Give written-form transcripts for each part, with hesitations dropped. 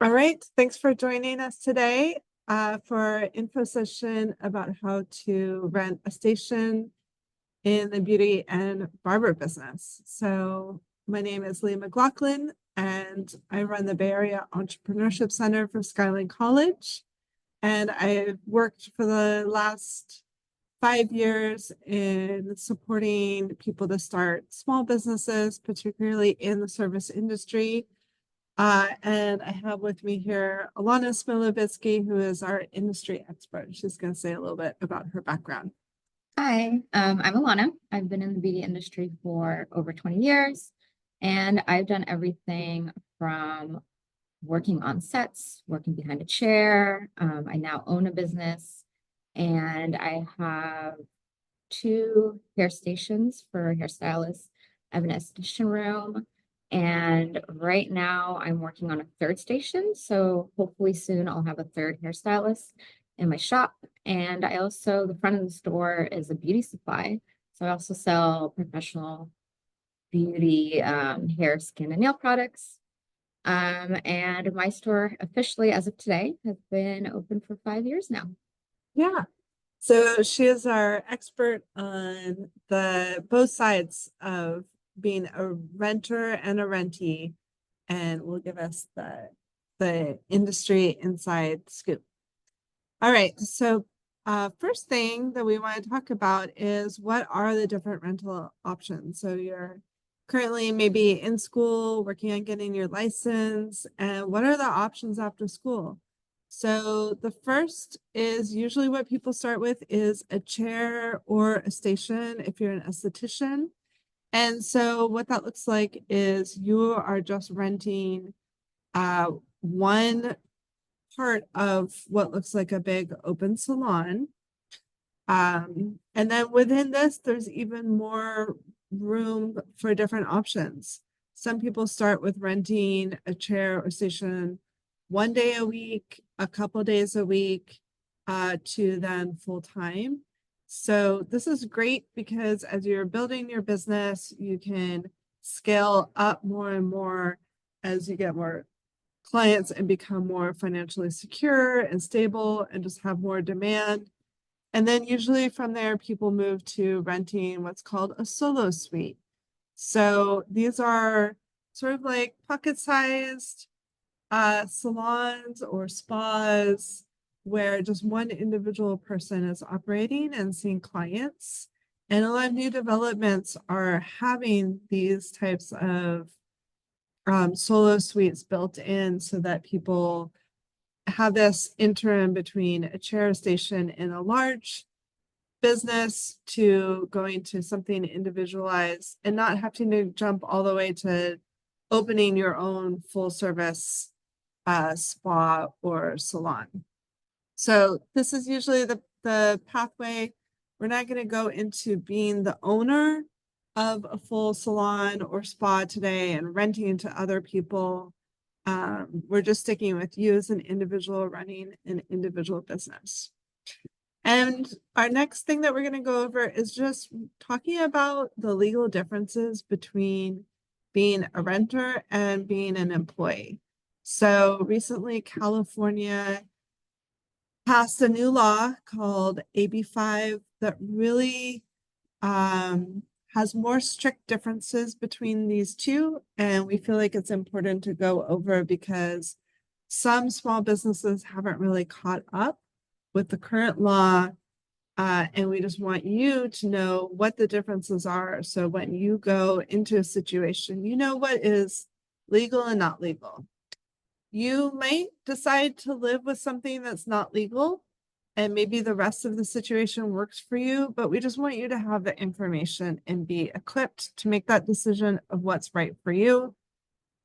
All right, thanks for joining us today for an info session about how to rent a station in the beauty and barber business. So my name is Lee McLaughlin, and I run the Bay Area Entrepreneurship Center for Skyline College. And I've worked for the last 5 years in supporting people to start small businesses, particularly in the service industry. And I have with me here Allana Smilovitsky, who is our industry expert. She's going to say a little bit about her background. Hi, I'm Allana. I've been in the beauty industry for over 20 years, and I've done everything from working on sets, working behind a chair. I now own a business, and I have two hair stations for hairstylists. I have an esthetician room, and right now I'm working on a third station. So hopefully soon I'll have a third hairstylist in my shop. And I also, the front of the store is a beauty supply. So I also sell professional beauty, hair, skin, and nail products. And my store officially, as of today, has been open for 5 years now. Yeah. So she is our expert on the both sides of being a renter and a rentee, and will give us the industry inside scoop. All right. So first thing that we want to talk about is what are the different rental options? So you're currently maybe in school, working on getting your license, and what are the options after school? So the first is usually what people start with is a chair or a station if you're an esthetician. And so what that looks like is you are just renting one part of what looks like a big open salon. And then within this, there's even more room for different options. Some people start with renting a chair or station 1 day a week, a couple days a week, to then full time. So this is great because as you're building your business, you can scale up more and more as you get more clients and become more financially secure and stable and just have more demand. And then usually from there, people move to renting what's called a solo suite. So these are sort of like pocket-sized salons or spas where just one individual person is operating and seeing clients. And a lot of new developments are having these types of solo suites built in so that people have this interim between a chair station in a large business to going to something individualized and not having to jump all the way to opening your own full service spa or salon. So this is usually the pathway. We're not going to go into being the owner of a full salon or spa today and renting to other people. We're just sticking with you as an individual running an individual business. And our next thing that we're going to go over is just talking about the legal differences between being a renter and being an employee. So recently, California passed a new law called AB 5 that really has more strict differences between these two. And we feel like it's important to go over because some small businesses haven't really caught up with the current law. And we just want you to know what the differences are. So when you go into a situation, you know what is legal and not legal. You might decide to live with something that's not legal, and maybe the rest of the situation works for you, but we just want you to have the information and be equipped to make that decision of what's right for you.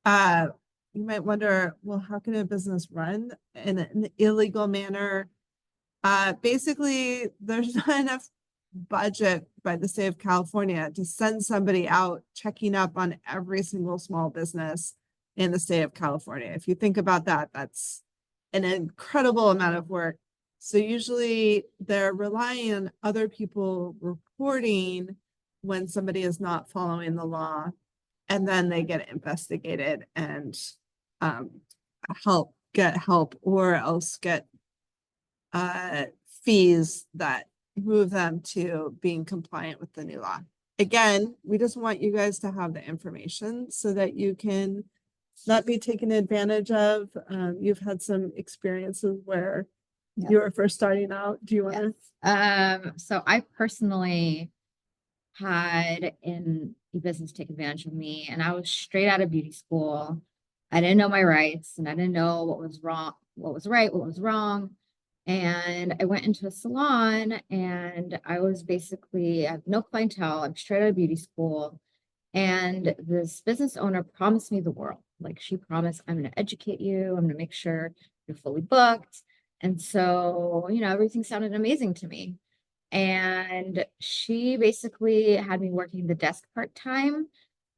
You might wonder, well, how can a business run in an illegal manner? Basically, there's not enough budget by the state of California to send somebody out checking up on every single small business in the state of California. If you think about that, that's an incredible amount of work. So usually they're relying on other people reporting when somebody is not following the law, and then they get investigated and help get help or else get fees that move them to being compliant with the new law. Again, we just want you guys to have the information so that you can not be taken advantage of. You've had some experiences where Yep. you were first starting out. Do you want to? So I personally had in a business take advantage of me, and I was straight out of beauty school. I didn't know my rights, and I didn't know what was wrong, what was right, what was wrong. And I went into a salon, and I was basically, I have no clientele. I'm straight out of beauty school. And this business owner promised me the world. Like, she promised, I'm going to educate you, I'm going to make sure you're fully booked. And so, everything sounded amazing to me. And she basically had me working the desk part-time.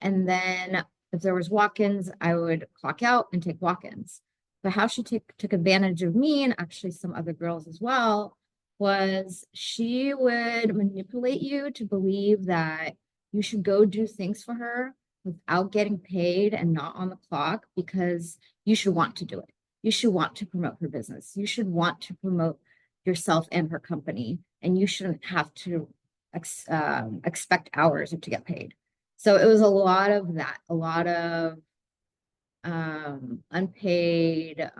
And then if there was walk-ins, I would clock out and take walk-ins. But how she took advantage of me, and actually some other girls as well, was she would manipulate you to believe that you should go do things for her without getting paid and not on the clock, because you should want to do it. You should want to promote her business. You should want to promote yourself and her company, and you shouldn't have to expect hours to get paid. So it was a lot of that, a lot of unpaid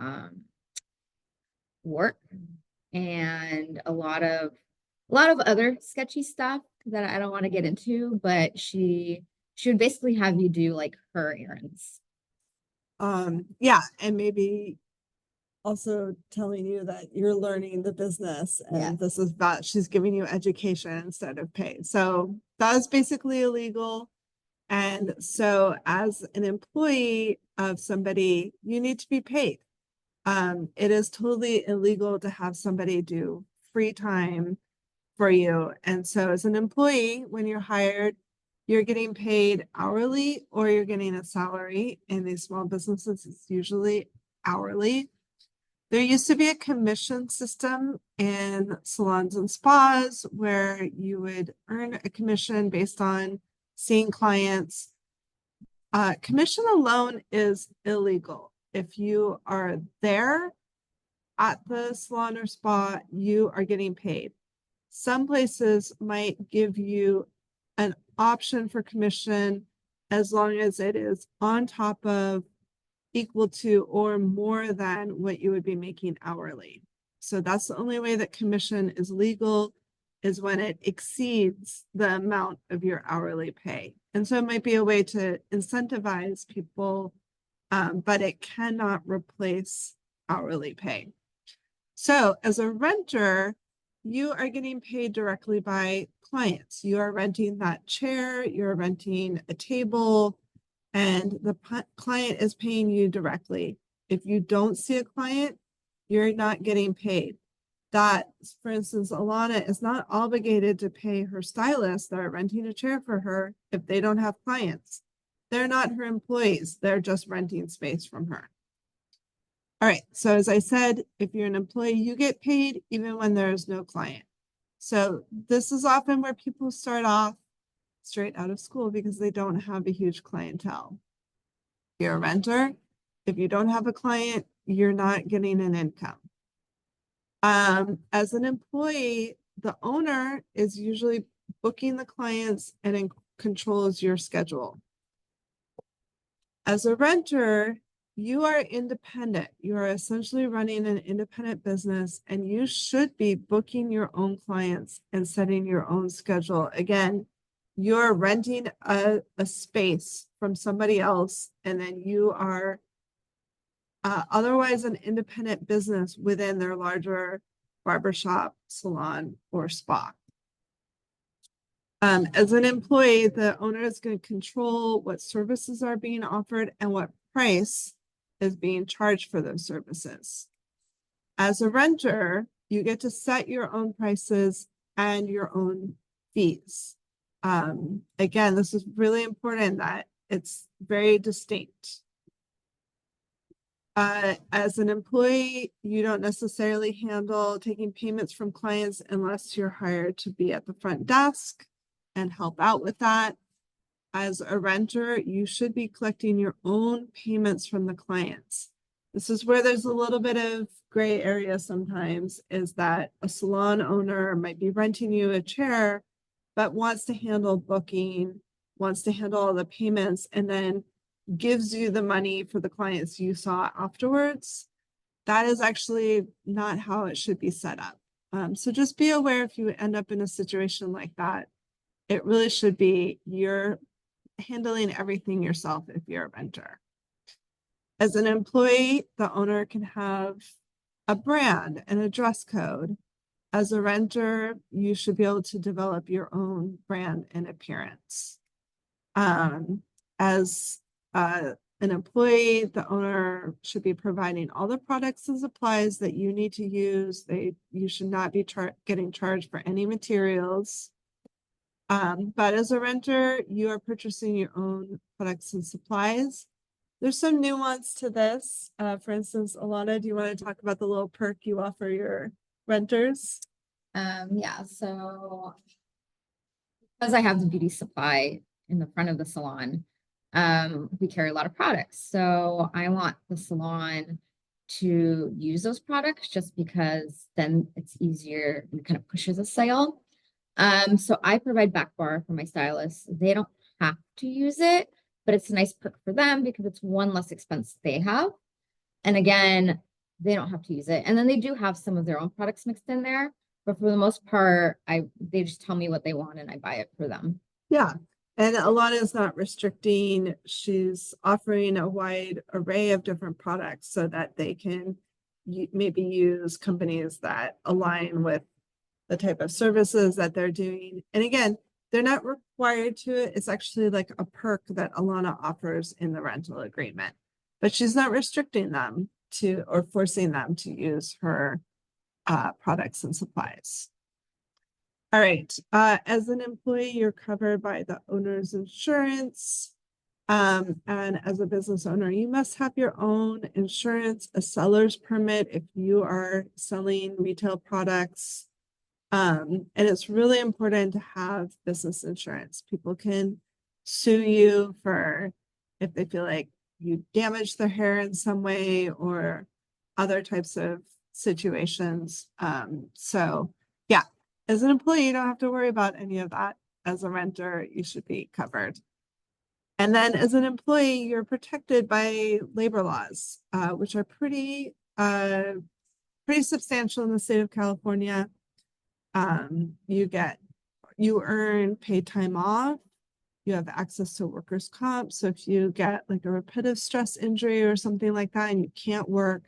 work, and a lot of other sketchy stuff that I don't want to get into, but she would basically have you do like her errands. Yeah, and maybe also telling you that you're learning the business and Yeah. this is about, she's giving you education instead of pay. So that is basically illegal. And so as an employee of somebody, you need to be paid. It is totally illegal to have somebody do free time for you. And so as an employee, when you're hired, you're getting paid hourly or you're getting a salary. In these small businesses, it's usually hourly. There used to be a commission system in salons and spas where you would earn a commission based on seeing clients. Commission alone is illegal. If you are there at the salon or spa, you are getting paid. Some places might give you an option for commission as long as it is on top of, equal to, or more than what you would be making hourly. So that's the only way that commission is legal, is when it exceeds the amount of your hourly pay. And so it might be a way to incentivize people, but it cannot replace hourly pay. So as a renter, you are getting paid directly by clients. You are renting that chair, you're renting a table, and the client is paying you directly. If you don't see a client, you're not getting paid. That, for instance, Allana is not obligated to pay her stylists that are renting a chair for her if they don't have clients. They're not her employees. They're just renting space from her. All right. So as I said, if you're an employee, you get paid even when there's no client. So this is often where people start off straight out of school because they don't have a huge clientele. You're a renter. If you don't have a client, you're not getting an income. As an employee, the owner is usually booking the clients and controls your schedule. As a renter, you are independent. You are essentially running an independent business, and you should be booking your own clients and setting your own schedule. Again, you're renting a space from somebody else, and then you are otherwise an independent business within their larger barbershop, salon, or spa. As an employee, the owner is going to control what services are being offered and what price is being charged for those services. As a renter, you get to set your own prices and your own fees. Again, this is really important that it's very distinct. As an employee, you don't necessarily handle taking payments from clients unless you're hired to be at the front desk and help out with that. As a renter, you should be collecting your own payments from the clients. This is where there's a little bit of gray area sometimes, is that a salon owner might be renting you a chair, but wants to handle booking, wants to handle all the payments, and then gives you the money for the clients you saw afterwards. That is actually not how it should be set up. So just be aware if you end up in a situation like that, it really should be you're handling everything yourself if you're a renter. As an employee, the owner can have a brand and a dress code. As a renter, you should be able to develop your own brand and appearance. As an employee, the owner should be providing all the products and supplies that you need to use. You should not be getting charged for any materials. But as a renter, you are purchasing your own products and supplies. There's some nuance to this. For instance, Allana, do you want to talk about the little perk you offer your renters? Yeah, so because I have the beauty supply in the front of the salon, we carry a lot of products. So I want the salon to use those products just because then it's easier and kind of pushes a sale. So I provide back bar for my stylists. They don't have to use it, but it's a nice perk for them because it's one less expense they have. And again, they don't have to use it. And then they do have some of their own products mixed in there. But for the most part, they just tell me what they want and I buy it for them. Yeah. And Allana is not restricting. She's offering a wide array of different products so that they can maybe use companies that align with the type of services that they're doing. And again, they're not required to it. It's actually like a perk that Allana offers in the rental agreement, but she's not restricting them to or forcing them to use her products and supplies. All right. As an employee, you're covered by the owner's insurance. And as a business owner, you must have your own insurance, a seller's permit if you are selling retail products. And it's really important to have business insurance. People can sue you for if they feel like you damaged their hair in some way or other types of situations. So yeah, as an employee, you don't have to worry about any of that. As a renter, you should be covered. And then as an employee, you're protected by labor laws, which are pretty substantial in the state of California. You earn paid time off. You have access to workers' comp. So if you get like a repetitive stress injury or something like that and you can't work,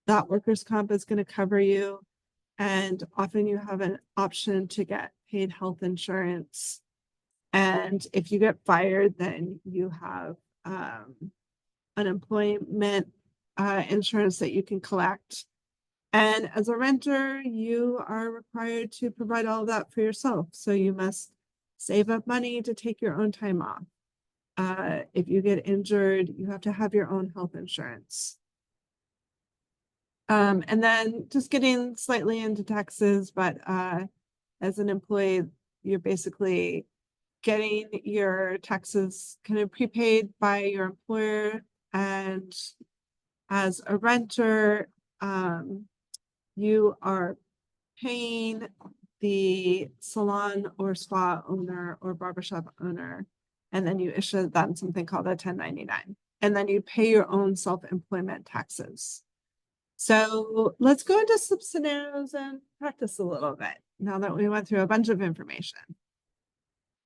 that workers' comp is going to cover you. And often you have an option to get paid health insurance. And if you get fired, then you have unemployment insurance that you can collect. And as a renter, you are required to provide all of that for yourself. So you must save up money to take your own time off. If you get injured, you have to have your own health insurance. And then just getting slightly into taxes, but as an employee, you're basically getting your taxes kind of prepaid by your employer. And as a renter, you are paying the salon or spa owner or barbershop owner, and then you issue them something called a 1099. And then you pay your own self-employment taxes. So let's go into some scenarios and practice a little bit now that we went through a bunch of information.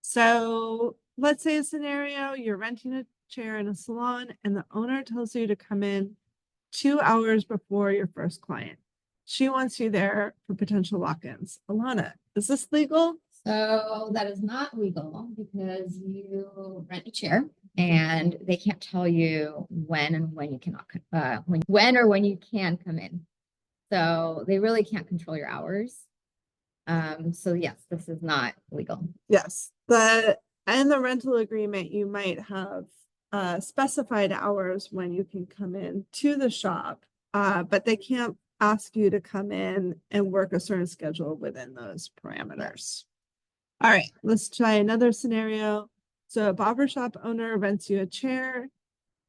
So let's say a scenario, you're renting a chair in a salon and the owner tells you to come in 2 hours before your first client. She wants you there for potential walk-ins. Allana, is this legal? So that is not legal because you rent a chair and they can't tell you when and when you cannot, when or when you can come in. So they really can't control your hours. So yes, this is not legal. Yes. In the rental agreement, you might have specified hours when you can come in to the shop, but they can't ask you to come in and work a certain schedule within those parameters. All right, let's try another scenario. So a barbershop owner rents you a chair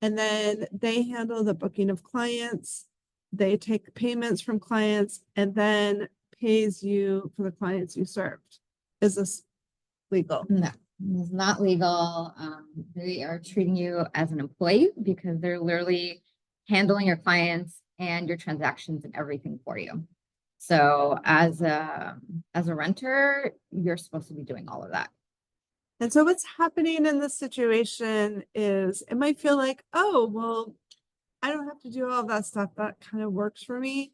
And then they handle the booking of clients. They take payments from clients and then pays you for the clients you served. Is this legal? No, it's not legal. They are treating you as an employee because they're literally handling your clients and your transactions and everything for you. So as a renter, you're supposed to be doing all of that. And so what's happening in this situation is it might feel like, oh, well, I don't have to do all of that stuff. That kind of works for me.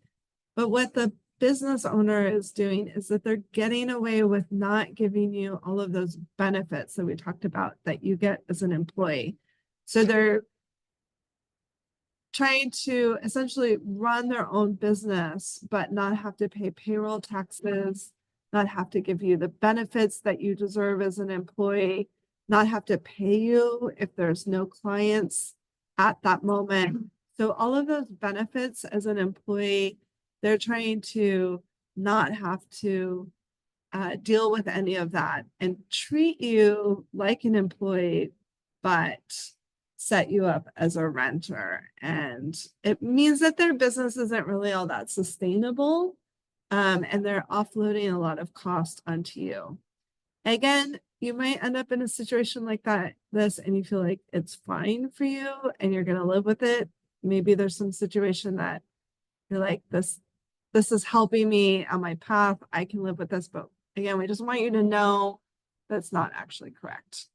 But what the business owner is doing is that they're getting away with not giving you all of those benefits that we talked about that you get as an employee. So they're trying to essentially run their own business, but not have to pay payroll taxes, not have to give you the benefits that you deserve as an employee, not have to pay you if there's no clients at that moment. So all of those benefits as an employee, they're trying to not have to deal with any of that and treat you like an employee, but set you up as a renter. And it means that their business isn't really all that sustainable. And they're offloading a lot of cost onto you. Again, you might end up in a situation like this, and you feel like it's fine for you and you're going to live with it. Maybe there's some situation that you're like, this is helping me on my path. I can live with this, but again, we just want you to know that's not actually correct.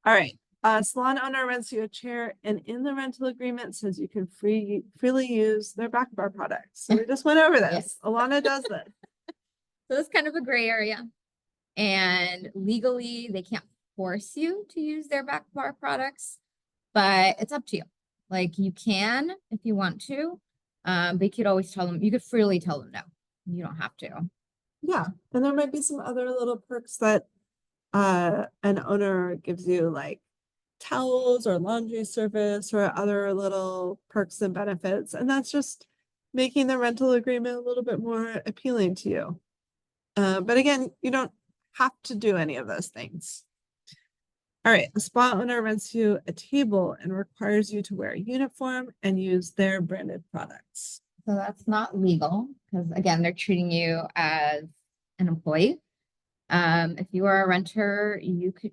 All right. Salon owner rents you a chair, and in the rental agreement says you can freely use their back bar products. So we just went over this. Yes. Allana does this. So it's kind of a gray area. And legally, they can't force you to use their back bar products, but it's up to you. Like you can if you want to, but you could always tell them, you could freely tell them no. You don't have to. Yeah. And there might be some other little perks that an owner gives you, like towels or laundry service or other little perks and benefits. And that's just making the rental agreement a little bit more appealing to you. But again, you don't have to do any of those things. All right, the spa owner rents you a table and requires you to wear a uniform and use their branded products. So that's not legal because again, they're treating you as an employee. If you are a renter, you could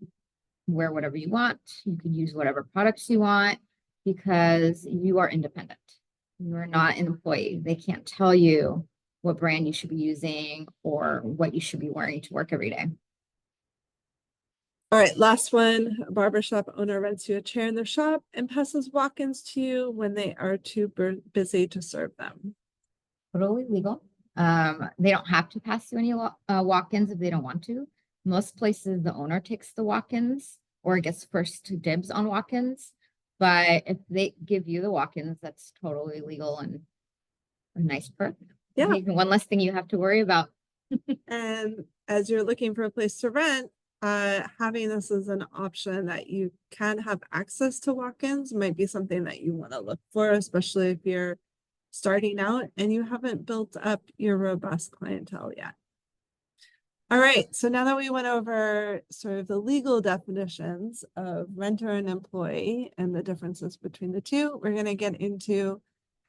wear whatever you want. You could use whatever products you want because you are independent. You are not an employee. They can't tell you what brand you should be using or what you should be wearing to work every day. All right, last one. A barbershop owner rents you a chair in their shop and passes walk-ins to you when they are too busy to serve them. Totally legal. They don't have to pass you any walk-ins if they don't want to. Most places, the owner takes the walk-ins or gets first dibs on walk-ins. But if they give you the walk-ins, that's totally legal and a nice perk. Yeah. One less thing you have to worry about. And as you're looking for a place to rent, having this as an option that you can have access to walk-ins might be something that you want to look for, especially if you're starting out and you haven't built up your robust clientele yet. All right, so now that we went over sort of the legal definitions of renter and employee and the differences between the two, we're going to get into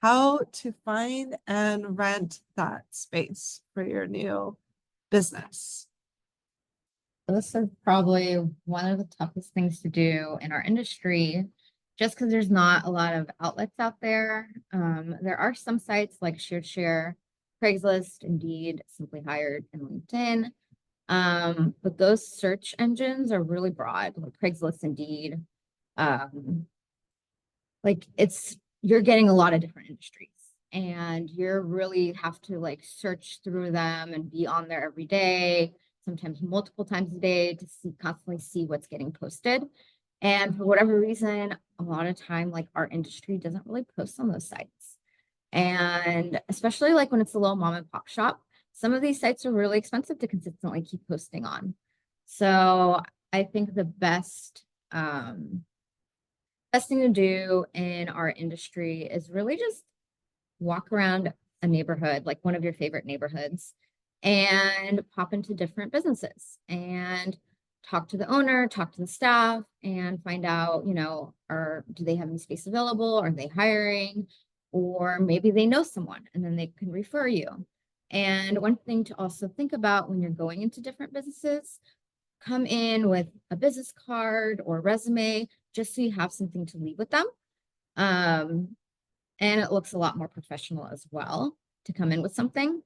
how to find and rent that space for your new business. This is probably one of the toughest things to do in our industry, just because there's not a lot of outlets out there. There are some sites like ShareShare, Craigslist, Indeed, Simply Hired, and LinkedIn. But those search engines are really broad, like Craigslist, Indeed. Like you're getting a lot of different industries and you're really have to like search through them and be on there every day, sometimes multiple times a day to constantly see what's getting posted. And for whatever reason, a lot of time, like our industry doesn't really post on those sites. And especially like when it's a little mom and pop shop, some of these sites are really expensive to consistently keep posting on. So I think the best thing to do in our industry is really just walk around a neighborhood, like one of your favorite neighborhoods, and pop into different businesses and talk to the owner, talk to the staff, and find out, do they have any space available? Are they hiring? Or maybe they know someone and then they can refer you. And one thing to also think about when you're going into different businesses, come in with a business card or resume, just so you have something to leave with them. And it looks a lot more professional as well to come in with something.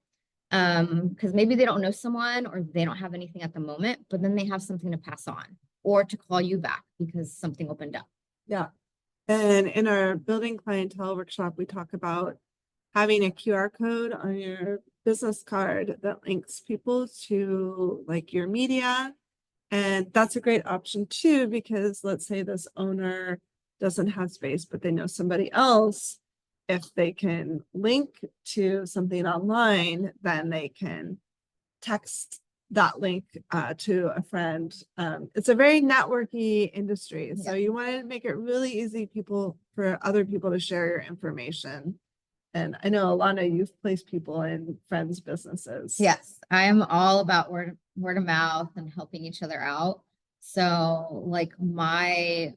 Because maybe they don't know someone or they don't have anything at the moment, but then they have something to pass on or to call you back because something opened up. Yeah. And in our building clientele workshop, we talk about having a QR code on your business card that links people to like your media. And that's a great option too, because let's say this owner doesn't have space, but they know somebody else. If they can link to something online, then they can text that link to a friend. It's a very networky industry. So you want to make it really easy for other people to share your information. And I know, Allana, you've placed people in friends' businesses. Yes, I am all about word of mouth and helping each other out. So like my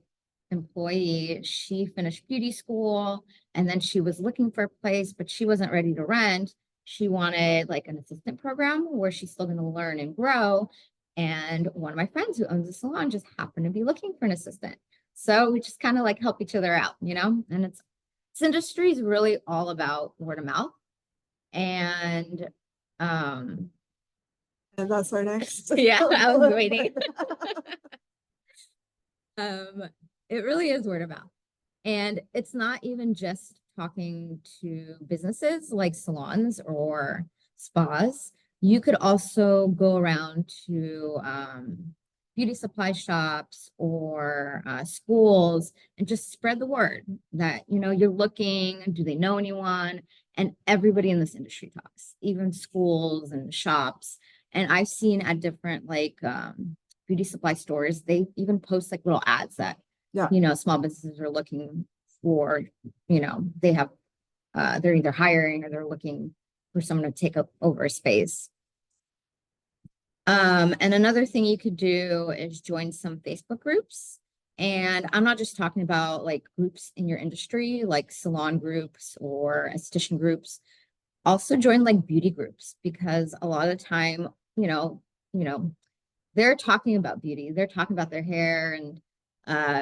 employee, she finished beauty school and then she was looking for a place, but she wasn't ready to rent. She wanted like an assistant program where she's still going to learn and grow. And one of my friends who owns a salon just happened to be looking for an assistant. So we just kind of like help each other out, and this industry is really all about word of mouth. And And that's our next. yeah, I was waiting. It really is word of mouth. And it's not even just talking to businesses like salons or spas. You could also go around to beauty supply shops or schools and just spread the word that, you're looking, do they know anyone? And everybody in this industry talks, even schools and shops. And I've seen at different beauty supply stores, they even post like little ads that, small businesses are looking for, they have, they're either hiring or they're looking for someone to take over a space. And another thing you could do is join some Facebook groups. And I'm not just talking about like groups in your industry, like salon groups or esthetician groups. Also join like beauty groups, because a lot of the time, they're talking about beauty. They're talking about their hair and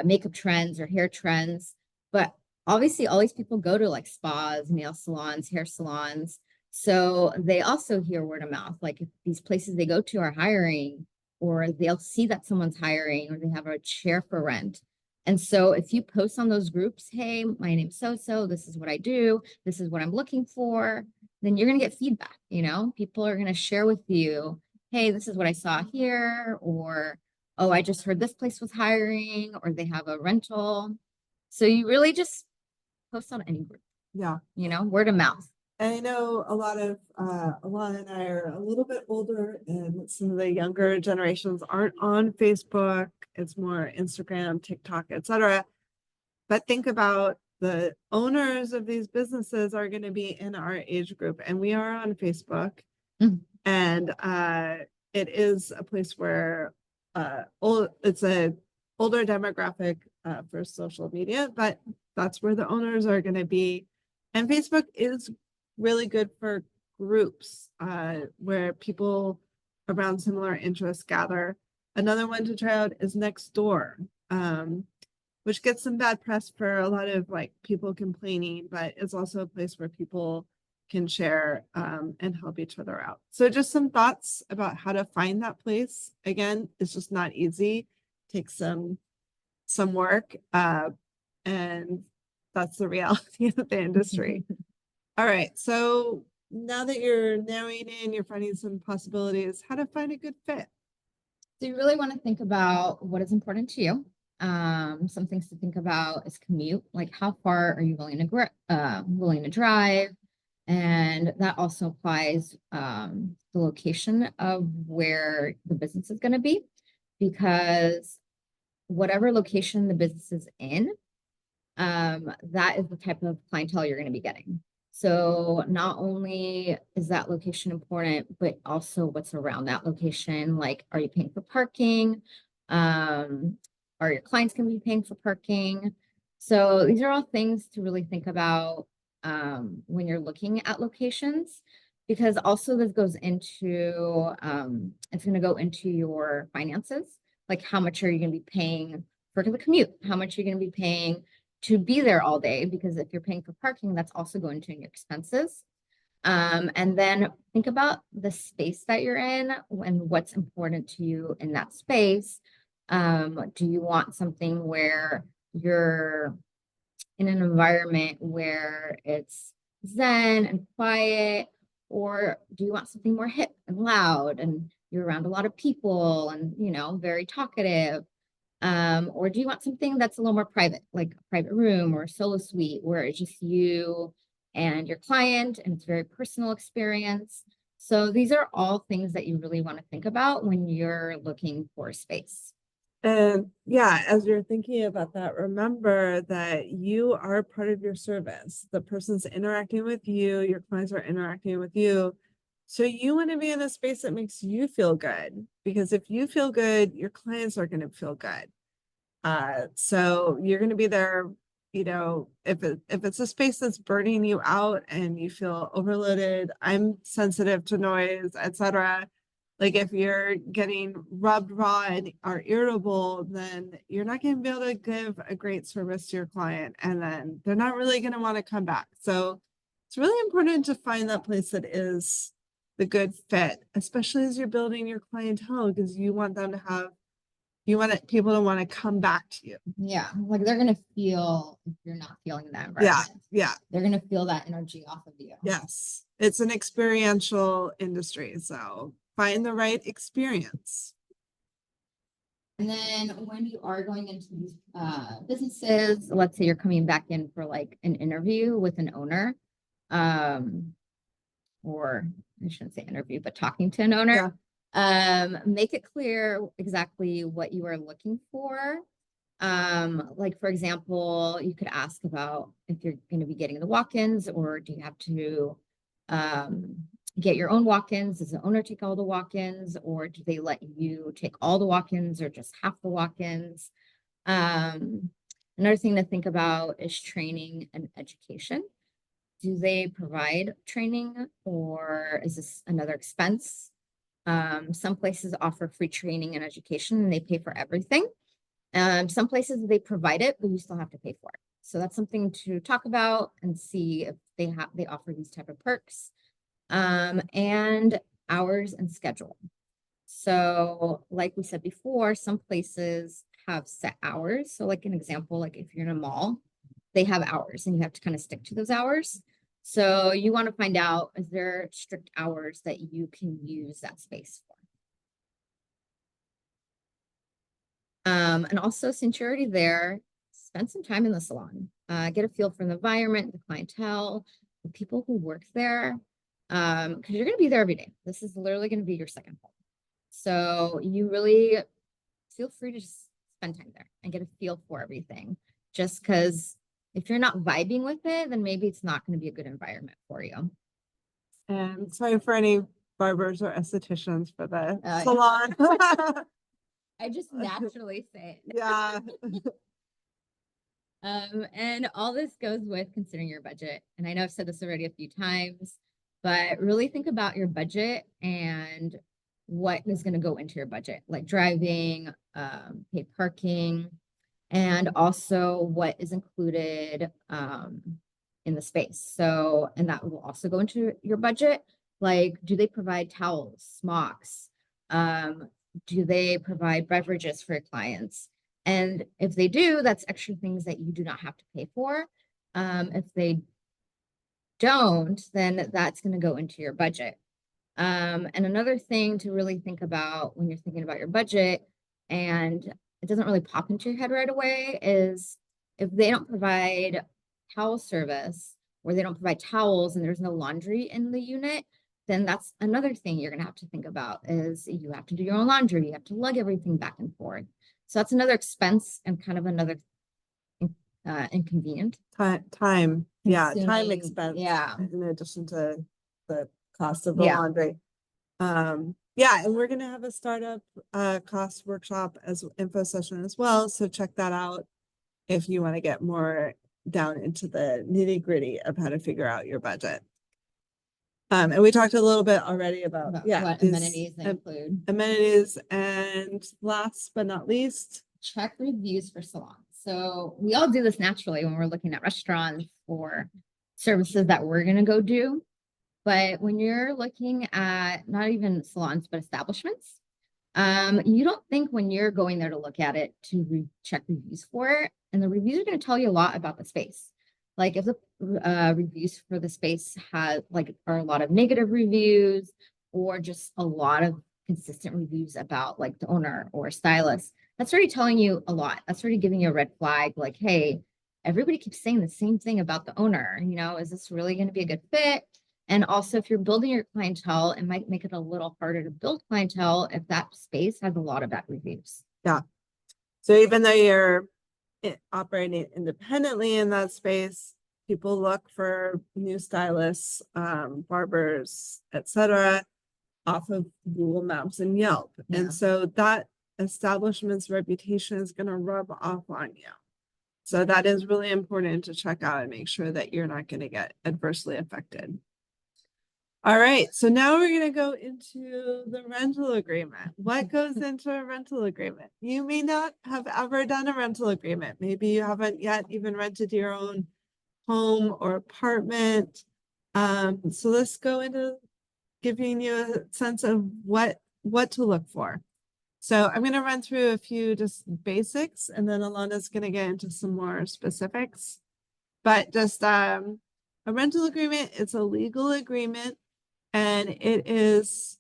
makeup trends or hair trends. But obviously all these people go to like spas, nail salons, hair salons. So they also hear word of mouth. Like if these places they go to are hiring, or they'll see that someone's hiring, or they have a chair for rent. And so if you post on those groups, hey, my name's so-so, this is what I do, this is what I'm looking for, then you're going to get feedback. People are going to share with you, hey, this is what I saw here, or, oh, I just heard this place was hiring, or they have a rental. So you really just post on any group. Yeah. Word of mouth. And I know a lot of Allana and I are a little bit older, and some of the younger generations aren't on Facebook. It's more Instagram, TikTok, etc. But think about the owners of these businesses are going to be in our age group, and we are on Facebook. Mhm. And it is a place where it's a older demographic for social media, but that's where the owners are going to be. And Facebook is really good for groups where people around similar interests gather. Another one to try out is Nextdoor, which gets some bad press for a lot of like people complaining, but it's also a place where people can share and help each other out. So just some thoughts about how to find that place. Again, it's just not easy. Takes some work, and that's the reality of the industry. All right, so now that you're narrowing in, you're finding some possibilities, how to find a good fit. So you really want to think about what is important to you. Some things to think about is commute, like how far are you willing to drive? And that also applies the location of where the business is going to be, because whatever location the business is in, that is the type of clientele you're going to be getting. So not only is that location important, but also what's around that location. Like, are you paying for parking? Are your clients going to be paying for parking? So these are all things to really think about when you're looking at locations, because also this goes into, it's going to go into your finances. Like how much are you going to be paying for the commute? How much are you going to be paying to be there all day? Because if you're paying for parking, that's also going to your expenses. And then think about the space that you're in and what's important to you in that space. Do you want something where you're in an environment where it's zen and quiet, or do you want something more hip and loud and you're around a lot of people and, you know, very talkative? Or do you want something that's a little more private, like a private room or a solo suite where it's just you and your client and it's a very personal experience? So these are all things that you really want to think about when you're looking for space. And yeah, as you're thinking about that, remember that you are part of your service. The person's interacting with you, your clients are interacting with you. So you want to be in a space that makes you feel good, because if you feel good, your clients are going to feel good. So you're going to be there, you know, if it's a space that's burning you out and you feel overloaded, I'm sensitive to noise, etc. Like if you're getting rubbed raw and are irritable, then you're not going to be able to give a great service to your client, and then they're not really going to want to come back. So it's really important to find that place that is the good fit, especially as you're building your clientele, because you want them to have, you want people to want to come back to you. Yeah, like they're gonna feel if you're not feeling that Yeah, environment. yeah, They're gonna feel that energy off of you. yes. It's an experiential industry, so find the right experience. And then when you are going into these businesses, let's say you're coming back in for like an interview with an owner, um, or I shouldn't say interview, but talking to an owner, make it clear exactly what you are looking for. Like for example, you could ask about if you're going to be getting the walk-ins, or do you have to get your own walk-ins? Does the owner take all the walk-ins, or do they let you take all the walk-ins or just half the walk-ins? Another thing to think about is training and education. Do they provide training, or is this another expense? Some places offer free training and education and they pay for everything. Some places they provide it, but you still have to pay for it. So that's something to talk about and see if they offer these type of perks. And hours and schedule. So like we said before, some places have set hours. So like an example, like if you're in a mall, they have hours and you have to kind of stick to those hours. So you want to find out, is there strict hours that you can use that space for? And also, since you're already there, spend some time in the salon. Get a feel for the environment, the clientele, the people who work there, because you're going to be there every day. This is literally going to be your second home. So you really feel free to just spend time there and get a feel for everything. Just because if you're not vibing with it, then maybe it's not going to be a good environment for you. And sorry for any barbers or estheticians for the salon. I just naturally say it. Yeah. And all this goes with considering your budget. And I know I've said this already a few times, but really think about your budget and what is going to go into your budget, like driving, paid parking, and also what is included in the space. So, and that will also go into your budget. Like, do they provide towels, smocks? Do they provide beverages for your clients? And if they do, that's extra things that you do not have to pay for. If they don't, then that's going to go into your budget. And another thing to really think about when you're thinking about your budget, and it doesn't really pop into your head right away, is if they don't provide towel service or they don't provide towels and there's no laundry in the unit, then that's another thing you're going to have to think about is you have to do your own laundry. You have to lug everything back and forth. So that's another expense and kind of another inconvenient. Time. Yeah. Time Consuming, expense. yeah. In addition to the cost of the laundry. Yeah, and we're gonna have a startup cost workshop as info session as well, so check that out if you want to get more down into the nitty-gritty of how to figure out your budget. And we talked a little bit already about what amenities they include. Amenities, and last but not least, Check reviews for salons. So we all do this naturally when we're looking at restaurants or services that we're going to go do. But when you're looking at not even salons, but establishments, you don't think when you're going there to look at it to check reviews for it. And the reviews are going to tell you a lot about the space. Like if the reviews for the space are a lot of negative reviews or just a lot of consistent reviews about like the owner or stylist, that's already telling you a lot. That's already giving you a red flag. Like, hey, everybody keeps saying the same thing about the owner. Is this really going to be a good fit? And also, if you're building your clientele, it might make it a little harder to build clientele if that space has a lot of bad reviews. Yeah. So even though you're operating independently in that space, people look for new stylists, barbers, etc., off of Google Maps and Yelp. Yeah. And so that establishment's reputation is going to rub off on you. So that is really important to check out and make sure that you're not going to get adversely affected. All right, so now we're going to go into the rental agreement. What goes into a rental agreement? You may not have ever done a rental agreement. Maybe you haven't yet even rented your own home or apartment. So let's go into giving you a sense of what to look for. So I'm going to run through a few just basics, and then Allana's going to get into some more specifics. But just a rental agreement, it's a legal agreement, and it is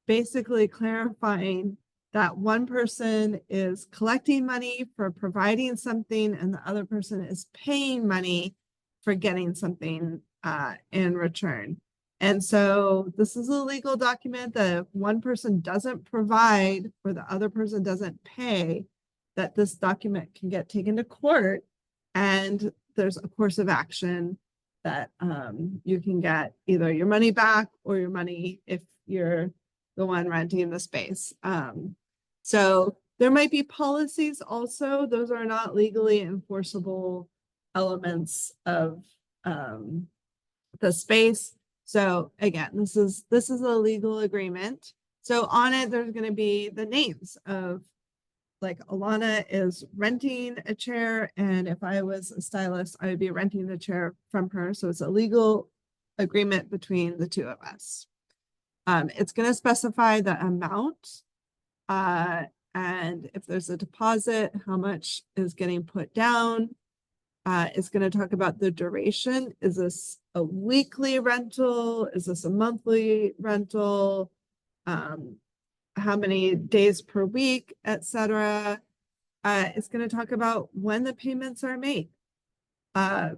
basically clarifying that one person is collecting money for providing something and the other person is paying money for getting something in return. And so this is a legal document that if one person doesn't provide or the other person doesn't pay, that this document can get taken to court and there's a course of action that you can get either your money back or your money if you're the one renting the space. So there might be policies also. Those are not legally enforceable elements of the space. So again, this is a legal agreement. So on it, there's going to be the names of, like, Allana is renting a chair, and if I was a stylist, I would be renting the chair from her. So it's a legal agreement between the two of us. It's going to specify the amount, and if there's a deposit, how much is getting put down. It's going to talk about the duration. Is this a weekly rental? Is this a monthly rental? How many days per week, etc. It's going to talk about when the payments are made. I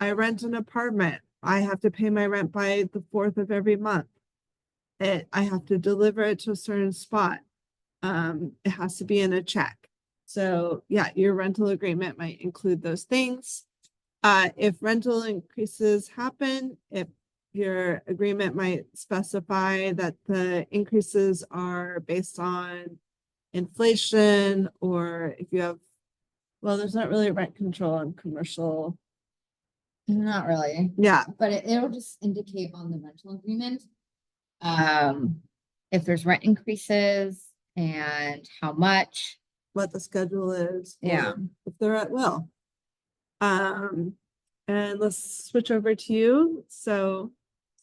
rent an apartment. I have to pay my rent by the 4th of every month. I have to deliver it to a certain spot. It has to be in a check. So yeah, your rental agreement might include those things. If rental increases happen, if your agreement might specify that the increases are based on inflation, or if you have, well, there's not really rent control on commercial. Not really. Yeah. But it'll just indicate on the rental agreement if there's rent increases and how much. What the schedule is. Yeah. If they're at will. And let's switch over to you. So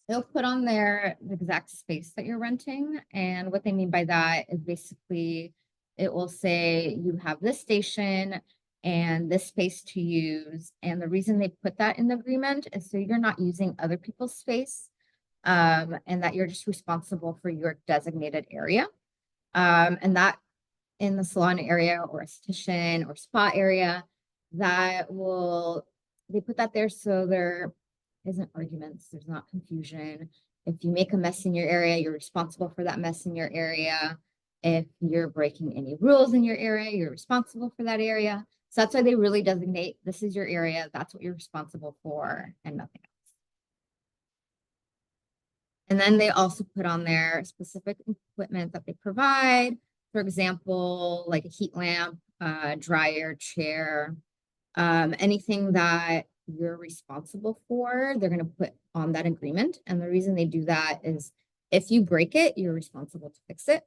they'll put on there the exact space that you're renting. And what they mean by that is basically it will say you have this station and this space to use. And the reason they put that in the agreement is so you're not using other people's space, and that you're just responsible for your designated area. And that in the salon area or esthetician or spa area, they put that there so there isn't arguments, there's not confusion. If you make a mess in your area, you're responsible for that mess in your area. If you're breaking any rules in your area, you're responsible for that area. So that's why they really designate this is your area, that's what you're responsible for, and nothing else. And then they also put on there specific equipment that they provide. For example, like a heat lamp, dryer, chair, anything that you're responsible for, they're going to put on that agreement. And the reason they do that is if you break it, you're responsible to fix it.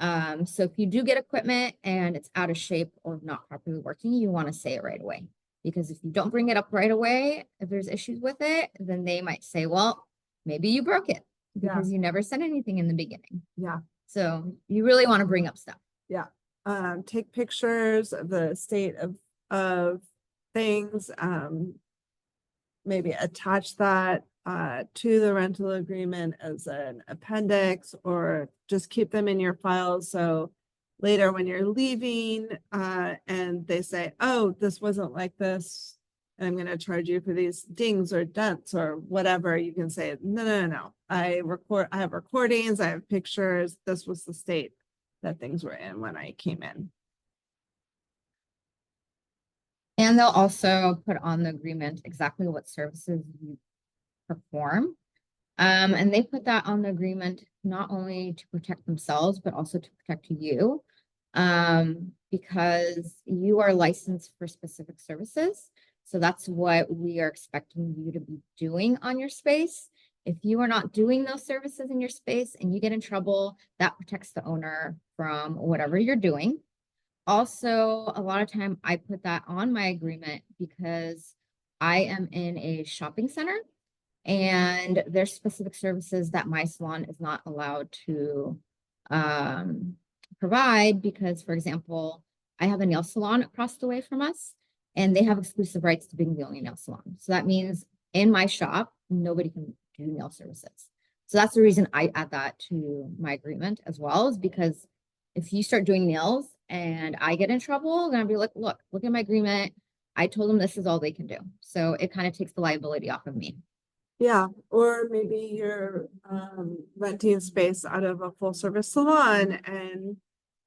So if you do get equipment and it's out of shape or not properly working, you want to say it right away. Because if you don't bring it up right away, if there's issues with it, then they might say, well, maybe you broke it because you never said anything in the beginning. Yeah. So you really want to bring up stuff. Yeah. Take pictures of the state of things, maybe attach that to the rental agreement as an appendix, or just keep them in your files. So later when you're leaving and they say, oh, this wasn't like this, and I'm going to charge you for these dings or dents or whatever, you can say, no. I have recordings, I have pictures. This was the state that things were in when I came in. And they'll also put on the agreement exactly what services you perform. And they put that on the agreement not only to protect themselves, but also to protect you, because you are licensed for specific services. So that's what we are expecting you to be doing on your space. If you are not doing those services in your space and you get in trouble, that protects the owner from whatever you're doing. Also, a lot of time I put that on my agreement because I am in a shopping center and there's specific services that my salon is not allowed to provide because, for example, I have a nail salon across the way from us and they have exclusive rights to being the only nail salon. So that means in my shop, nobody can do nail services. So that's the reason I add that to my agreement as well, is because if you start doing nails and I get in trouble, then I'll be like, look at my agreement. I told them this is all they can do. So it kind of takes the liability off of me. Yeah, or maybe you're renting space out of a full service salon and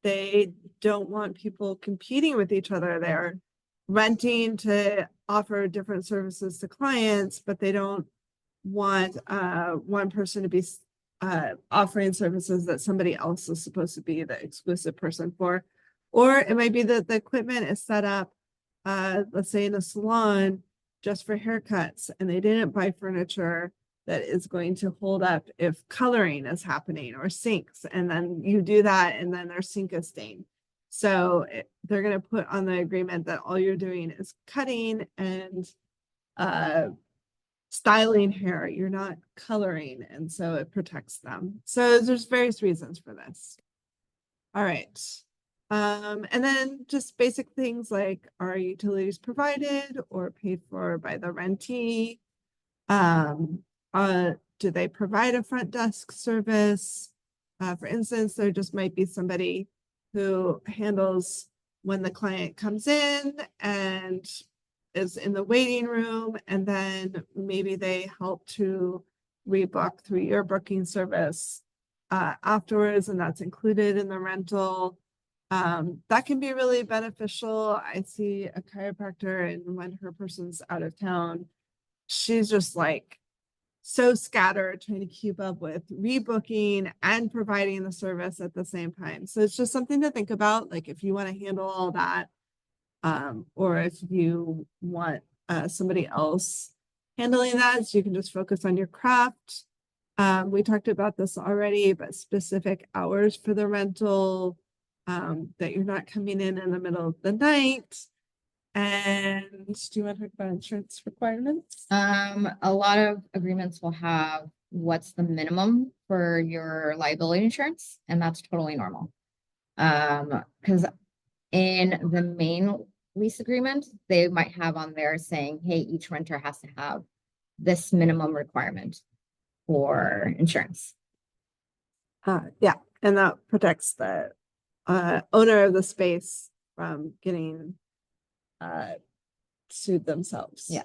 they don't want people competing with each other. They're renting to offer different services to clients, but they don't want one person to be offering services that somebody else is supposed to be the exclusive person for. Or it might be that the equipment is set up, let's say in a salon, just for haircuts, and they didn't buy furniture that is going to hold up if coloring is happening or sinks, and then you do that and then their sink is stained. So they're going to put on the agreement that all you're doing is cutting and styling hair, you're not coloring, and so it protects them. So there's various reasons for this. All right. And then just basic things like, are utilities provided or paid for by the rentee? Do they provide a front desk service? For instance, there just might be somebody who handles when the client comes in and is in the waiting room, and then maybe they help to rebook through your booking service afterwards, and that's included in the rental. That can be really beneficial. I see a chiropractor, and when her person's out of town, she's just like so scattered trying to keep up with rebooking and providing the service at the same time. So it's just something to think about, like if you want to handle all that, or if you want somebody else handling that, so you can just focus on your craft. We talked about this already, but specific hours for the rental, that you're not coming in the middle of the night. And do you want to talk about insurance requirements? A lot of agreements will have what's the minimum for your liability insurance, and that's totally normal. Because in the main lease agreement, they might have on there saying, hey, each renter has to have this minimum requirement for insurance. Yeah, and that protects the owner of the space from getting sued themselves. Yeah.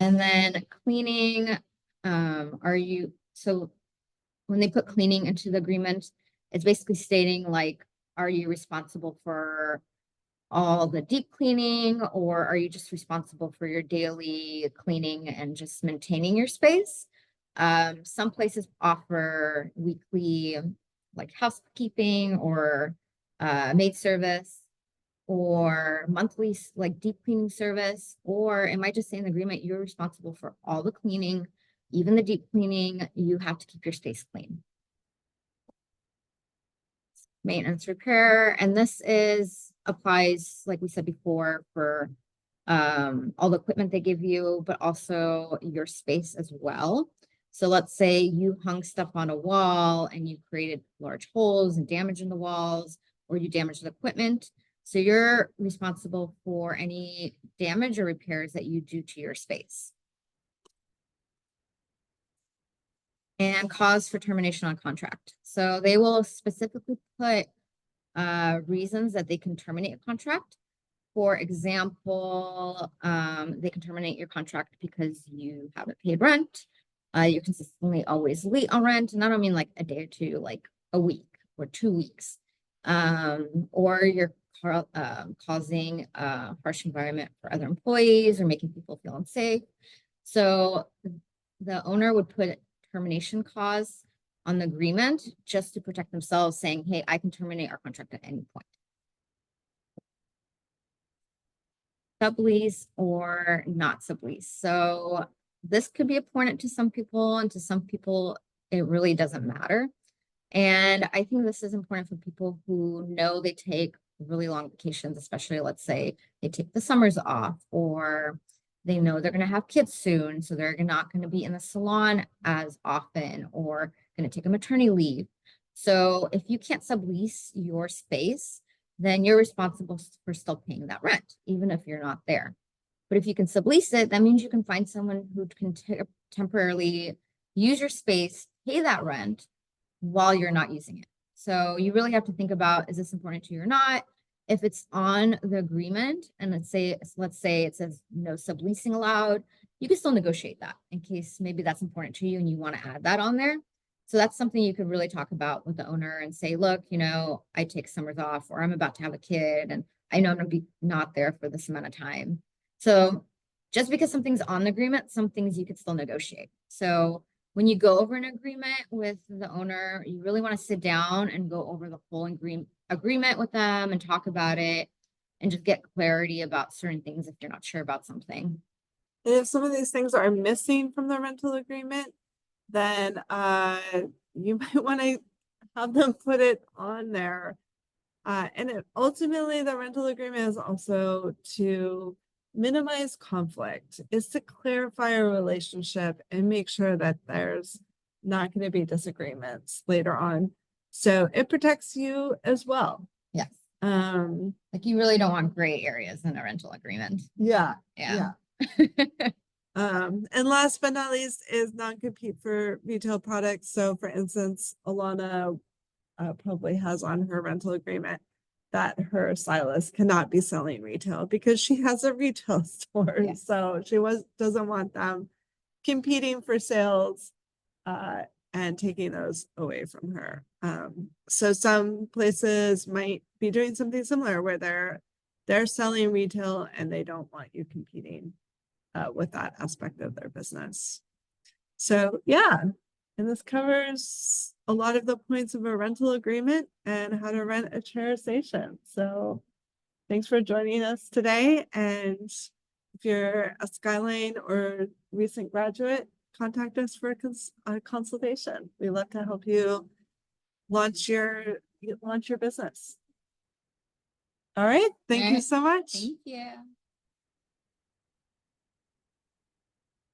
And then cleaning, so when they put cleaning into the agreement, it's basically stating like, are you responsible for all the deep cleaning, or are you just responsible for your daily cleaning and just maintaining your space? Some places offer weekly like housekeeping or maid service, or monthly like deep cleaning service, or it might just say in the agreement you're responsible for all the cleaning, even the deep cleaning. You have to keep your space clean. Maintenance repair, and this is applies, like we said before, for all the equipment they give you, but also your space as well. So let's say you hung stuff on a wall and you created large holes and damage in the walls, or you damaged the equipment. So you're responsible for any damage or repairs that you do to your space. And cause for termination on contract. So they will specifically put reasons that they can terminate a contract. For example, they can terminate your contract because you haven't paid rent. You're consistently always late on rent. And I don't mean like a day or two, like a week or 2 weeks. Or you're causing a harsh environment for other employees or making people feel unsafe. So the owner would put termination clause on the agreement just to protect themselves, saying, hey, I can terminate our contract at any point. Sublease or not sublease. So this could be important to some people, and to some people, it really doesn't matter. And I think this is important for people who know they take really long vacations, especially let's say they take the summers off, or they know they're going to have kids soon, so they're not going to be in the salon as often, or going to take a maternity leave. So if you can't sublease your space, then you're responsible for still paying that rent, even if you're not there. But if you can sublease it, that means you can find someone who can temporarily use your space, pay that rent while you're not using it. So you really have to think about, is this important to you or not? If it's on the agreement, and let's say it says no subleasing allowed, you can still negotiate that in case maybe that's important to you and you want to add that on there. So that's something you could really talk about with the owner and say, look, I take summers off, or I'm about to have a kid and I know I'm going to be not there for this amount of time. So just because something's on the agreement, some things you could still negotiate. So when you go over an agreement with the owner, you really want to sit down and go over the whole agreement with them and talk about it and just get clarity about certain things if you're not sure about something. And if some of these things are missing from the rental agreement, then you might want to have them put it on there. And ultimately, the rental agreement is also to minimize conflict, is to clarify a relationship and make sure that there's not going to be disagreements later on. So it protects you as well. Yes. Um, Like you really don't want gray areas in a rental agreement. yeah. Yeah. And last but not least is non-compete for retail products. So for instance, Allana probably has on her rental agreement that her stylist cannot be selling retail because she has a retail store. Yeah. So she doesn't want them competing for sales and taking those away from her. So some places might be doing something similar where they're selling retail and they don't want you competing with that aspect of their business. So yeah, and this covers a lot of the points of a rental agreement and how to rent a chair station. So thanks for joining us today. And if you're a Skyline or recent graduate, contact us for a consultation. We love to help you launch your business. All right. Thank you so much. Thank you.